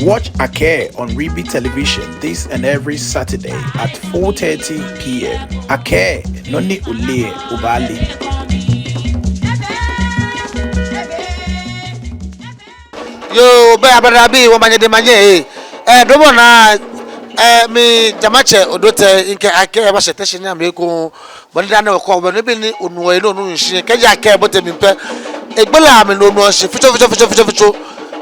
Watch Ake on Reeby television this and every Saturday at 4:30 p.m. Ake Noni Ule Ubali. Yo, Baby, woman, de manye. Don't me Jamache Odaitei inke Ake was a Teshie na meko. But I know call when maybe unwelo no she can Ake but me pe. Egbela me no she fucho.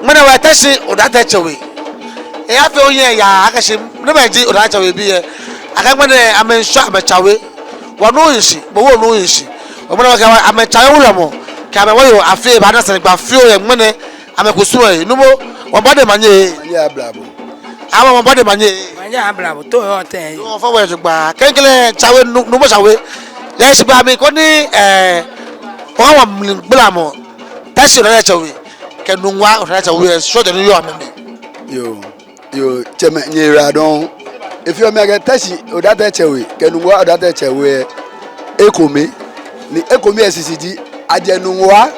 When I Teshie Odaitei. I feel ya Akashi never did Odaitei be here. I can't when I'm in shop at Tsawe. One no she, but one no she. When I'm a child, can I feel Banasa and feel and money. I'm a Kusue, no more. One body manye, yeah, blabo. I'm a body manye. Yeah, bravo. To hotel. Oh, for where to buy. Can't get Tsawe no more away. Yes, baby, Connie, one blamo. That's your Odaitei. Can Nungua Odaitei short than you are. You, Chemera don't. If you make a Teshie Odaitei, can Nungua Odaitei, Echo me, the Echo me SCD, Ajanungua,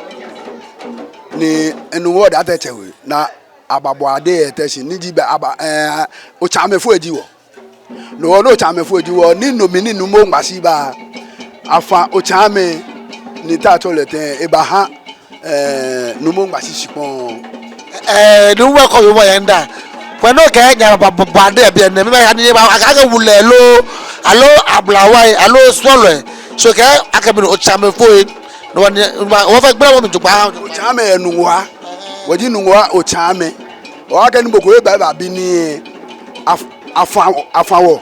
ni Nungua Odaitei. Na ababwade Teshie nijibe aba ochame fueji wo no chame fueji wo ni no mini numo ngasiba afa ochame ni tato lete eba ha numo ngasi sipon numo ko yo yenda kweno ke nya babwade be na me ani aga wulelo alo ablawai alo swallow so ke akabino ochame fueji no wo fa gbara wo mi jupa ochame Nungua wadi Nungua ochame waka ni boko eba bi ni afawo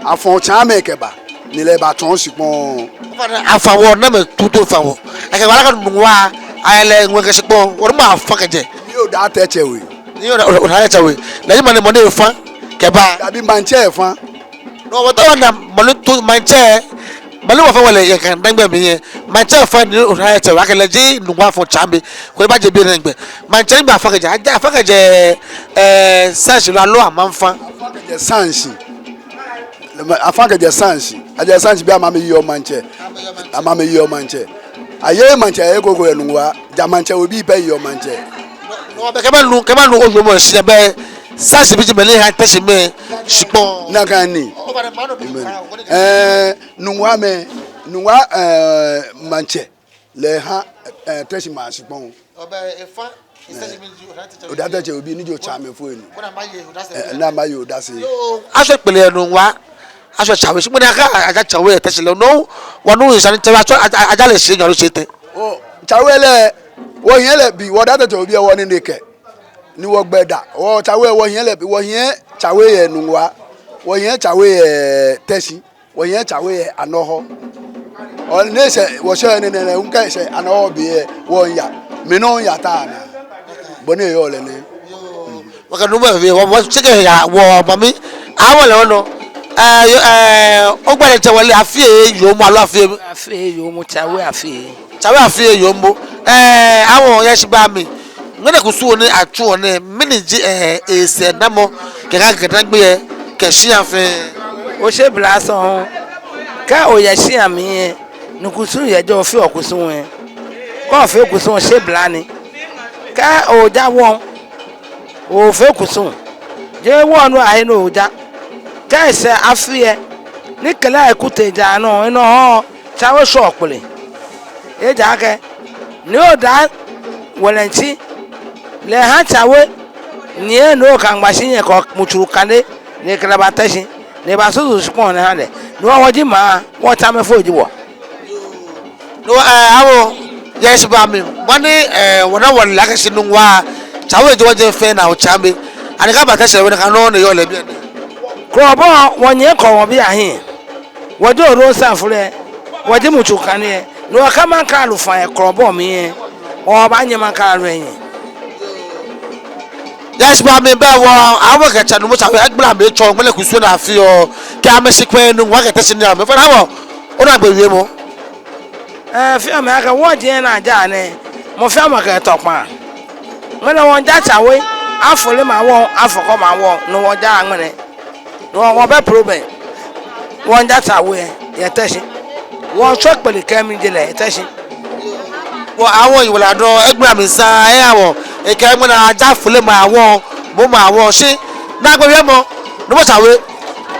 ochame keba ni le ba ton sipon afawo na me tuto fawo ake wala ka Nungua ayele ngwe sipon wo ma fakaje ni Odaitei we ni Odaitei we na yi mane mone fa keba abi manche fa no wo to na mone to manche Balu wa fa wale ye kan dangbe mi ye manche fa ni Odaitei wa kele ji Nungua fo chambe ko ba je bi dangbe manche ba fakaje aja fakaje search lo amanfa fakaje sansi afakaje sansi aja sansi bi amame yo manche aye manche e gogo Nungua ja manche obi pe yo manche no be kema nu ojo mo si be sansi bi je mele ha Teshie me sipon na kan ni Nungua manche le ha Teshie ma sipon obe efa Odaitei obi ni jo chame fu enu na ma yo Odaitei aso Kpele Nungua aso Tsawe si mo na ka aja Tsawe Teshie lo no wonu isan te aja le se yan lo se te o Tsawe le wo yen le bi Odaitei obi e wo ni nike ni wo gbeda o Tsawe wo yen le bi wo yen Tsawe ye Nungua wo yen Tsawe ye Teshie wo yen Tsawe ye anoho o ne se wo se ne unka se anoho bi e wo ya me no ya ta na bone yo le ne waka numo ve wo cheke ya wo mami awon le ono ogbale Tsawe afie yo mo alo Afie yo mo Tsawe afie yo mo awon ye si ba mi ngene kusu ni atu oni miniji ese namo ke ka dangbe ye ke si afi o se blason ka o ye si ami nukusu ye jo fi okusun e ko fi okusun se blani ka o ja won o fi okusun je wonu ahe no o ja ka se afie ni kala ekute ja no ino ho Tsawe so Kpele e ja ke ni o da walanti le ha Tsawe ni no kan gbasin ye ko muchuru kane ni kala ba Teshie ni ba so sipon na le no wo ji ma wo ta me fo ji wo no awo yes ba mi woni wona won la ka si Nungua Tsawe jo je fe na o chambe ani ka ba Teshie we ka no ne yo le bi krobo wonye ko wo bi ahin wo jo ro sanfure wo ji muchuru kane no ka man ka lu fa e krobo mi o ba nye man ka lu yin yes ba mi be wo awo ka cha no mo Tsawe agbla me cho ngele kusu na afi o ki amesikwe Nungua ka Teshie ni am fe na wo o na gbe wi mo fi am aka wo je na ja ne mo fi am ka topa ngene won ja Tsawe afole ma won afoko ma won no wo ja ngene no wo be problem won ja Tsawe ye Teshie won so Kpele kemi je le Teshie wo awon iwala do egbe mi san e awon e ke mo na aja fule ma awon mo ma wo she na gbe mo no Tsawe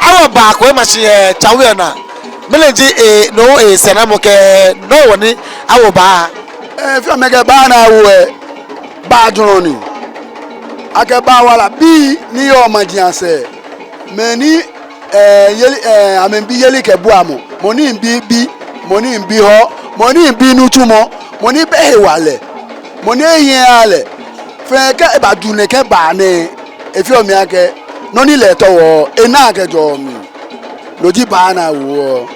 awo ba ko ma se Tsawe na meleji no sena mo ke no woni awo ba fi o mege ba na wo ba dun ni ake ba wala bi ni o ma jian se me ni yeli amen bi yeli ke bu amo mo ni bi mo ni bi ho mo ni bi nu tumo mo ni be he wale mo ni yin ale fe ke ba dun ke ba ni e fi o mi ake no ni le to wo ena ke jo mi loji ba na wo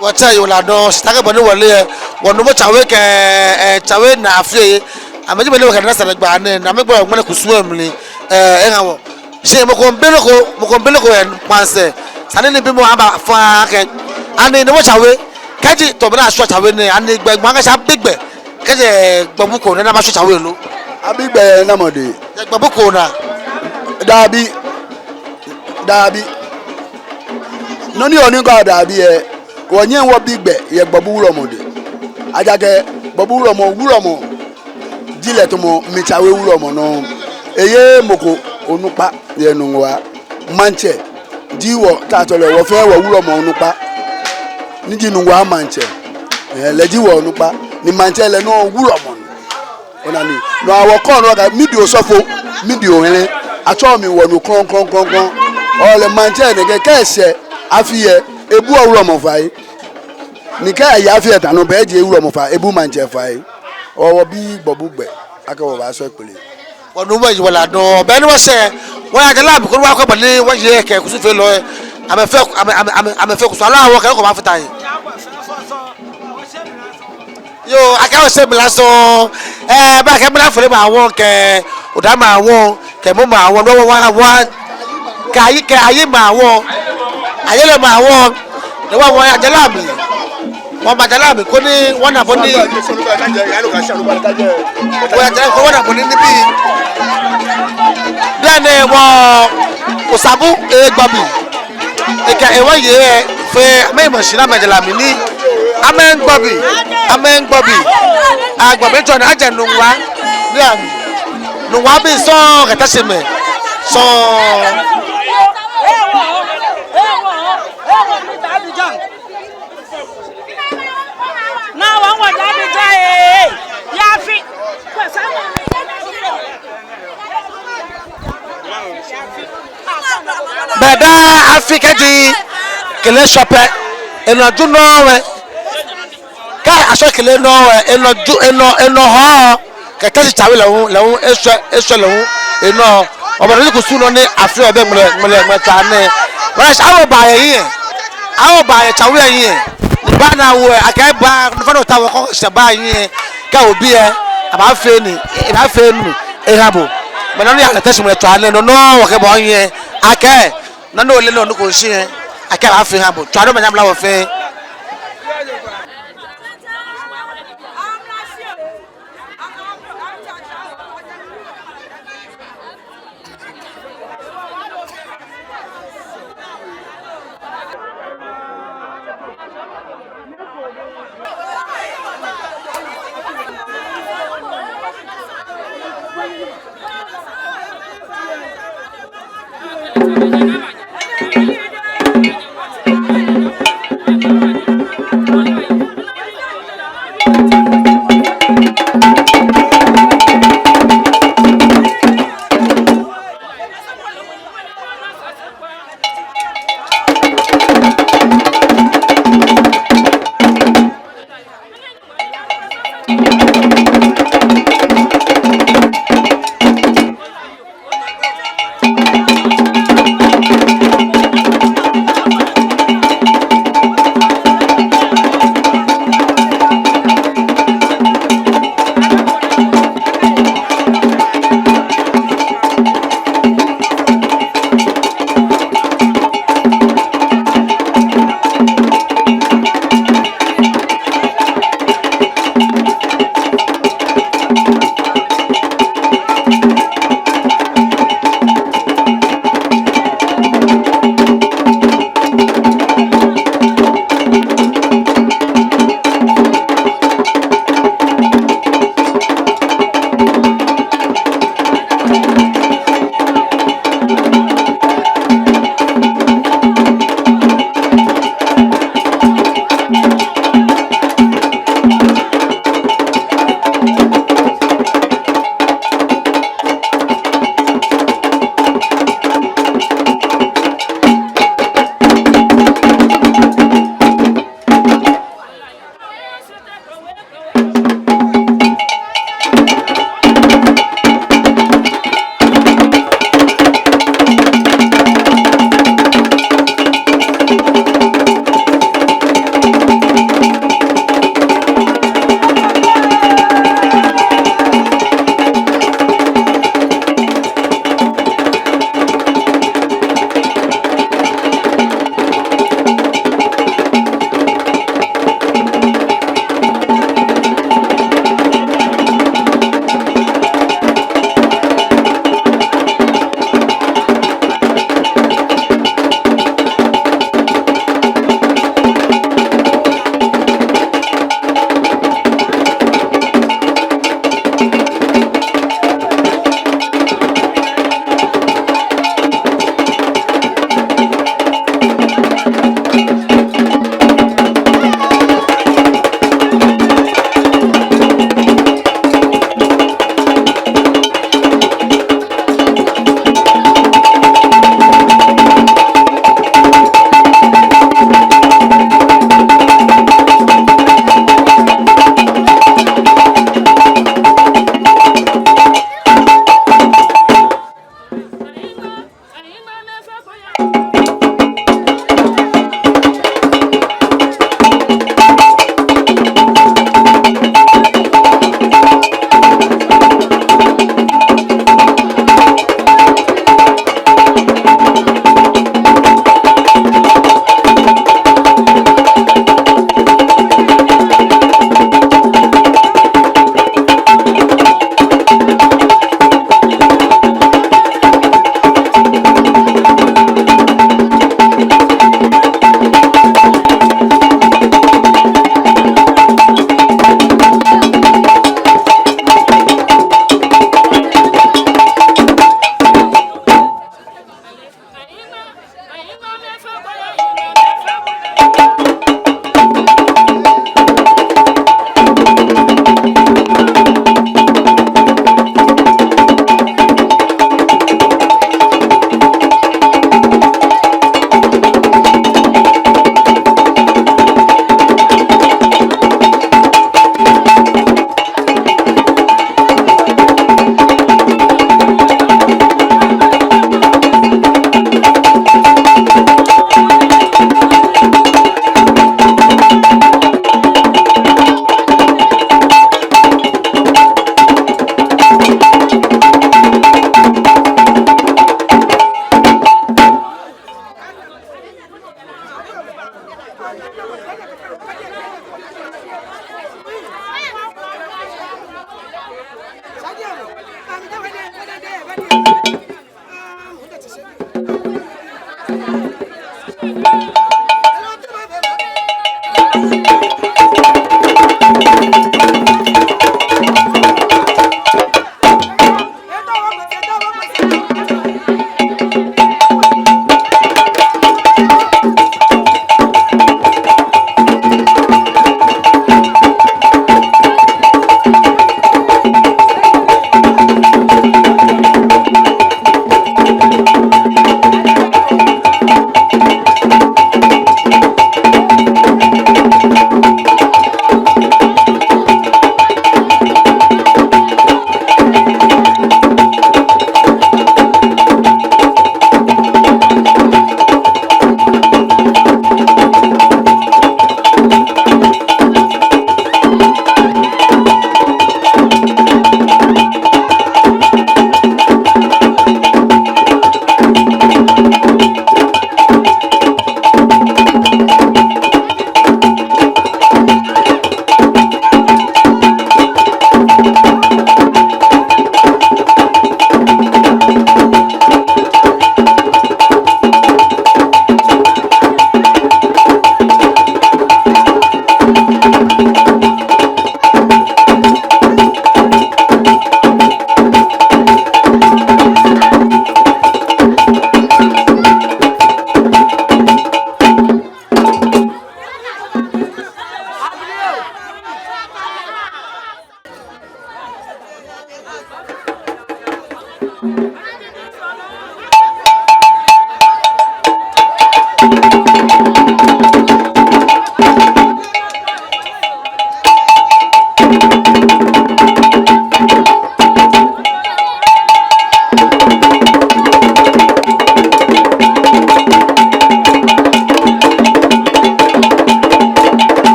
wata yo la don sitake boni wole wonu mo Tsawe ke Tsawe na afie ameji bele ka na sala gba ni na me gbo mo ku su emli han wo se mo ko mbele ko en panse sane ni bi mo aba fa ke ani ni mo Tsawe kaji to bana so Tsawe ni ani gbe ma ka sa bigbe keje gbobu ko na ma so Tsawe lo abigbe na mode gbobu ko na dabi no ni oni ko dabi wonye wo bigbe ye gbobu wuro mode ajage gbobu wuro mo dile to mo mi Tsawe wuro mo no eye moko onupa ye Nungua manche diwo ta to le wo fe wo wuro mo onupa ni di Nungua manche le diwo onupa ni manche le no wuro mo ona ni no awo kon no ga midi osofo midi ohere acho mi wo nu kon o le manche ne ke kese afiye ebu wuro mo fai ni ka ya afiye tanu be je wuro mo fa ebu manche fai owo bi gbobugbe akawo ba so Kpele wonu mo yi wala don be ni wo se won ya gala bi ko wa ko bale won ye ke ku su fe lo ame fe ku so ala wo ke ko ba fita yin yo akawo se bilaso ba ke bila fere ma won ke oda ma won ke mo ma won lo wa ka yi ke aye ma won aye le ma won le wa won ya jala mi wọ́n bá jala mi kó ní wọ́n nà bọ́ ní wọ́n nà bọ́ ní níbí bẹ́ẹ̀ ni wọ́n òsàbù gbọ̀bì ìkà ìwọ́n yìí ẹ̀ fẹ́ amẹ́yìnbọn sí náà jala mi ní amẹ́ngbọ̀bì agbọ̀bì jọ ní ajẹ́ Nungua ní àmì Nungua bí sọ́ọ̀ kẹtẹ́sì mi sọ́ọ̀. Beda Africa di Kpele shope eno du Norway ka aso Kpele Norway eno ho ke Teshie Tsawe lehun eso lehun eno obodo ni kusu no ni afi obe mele meta ne wala awo ba yin Tsawe yin ni ba na wo akai ba no fa ta wo ko se ba yin ka obi aba fe ni ehabo me no ni ala Teshie mo to ane no wo ke bo yin akai na no le no ko si akai ba fe habo to ado me nyam la wo fe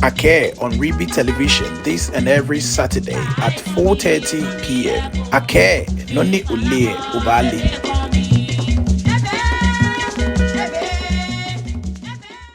Ake on Reeby Television this and every Saturday at 4:30 p.m. Ake Noni Ule Ubali.